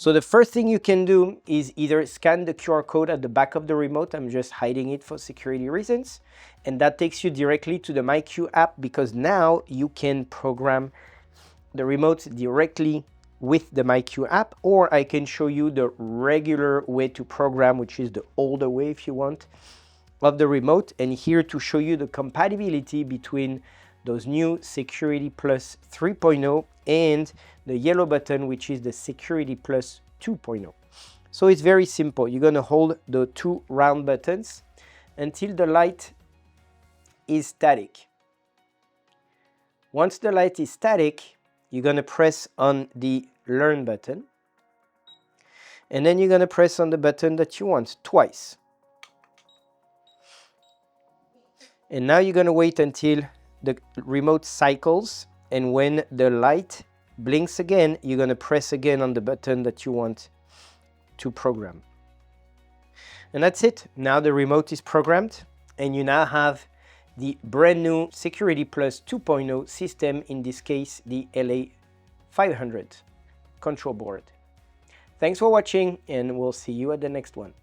So the first thing you can do is either scan the QR code at the back of the remote. I'm just hiding it for security reasons. And that takes you directly to the MyQ app, because now you can program the remote directly with the MyQ app, or I can show you the regular way to program, which is the older way if you want, of the remote. And here to show you the compatibility between those new Security Plus 3.0 and the yellow button, which is the Security Plus 2.0. So it's very simple. You're going to hold the two round buttons until the light is static. Once the light is static, you're going to press on the Learn button, and then you're going to press on the button that you want twice. And now you're going to wait until the remote cycles, and when the light blinks again, you're going to press again on the button that you want to program. And that's it. Now the remote is programmed, and you now have the brand new Security Plus 2.0 system, in this case the LA500 control board. Thanks for watching, and we'll see you at the next one.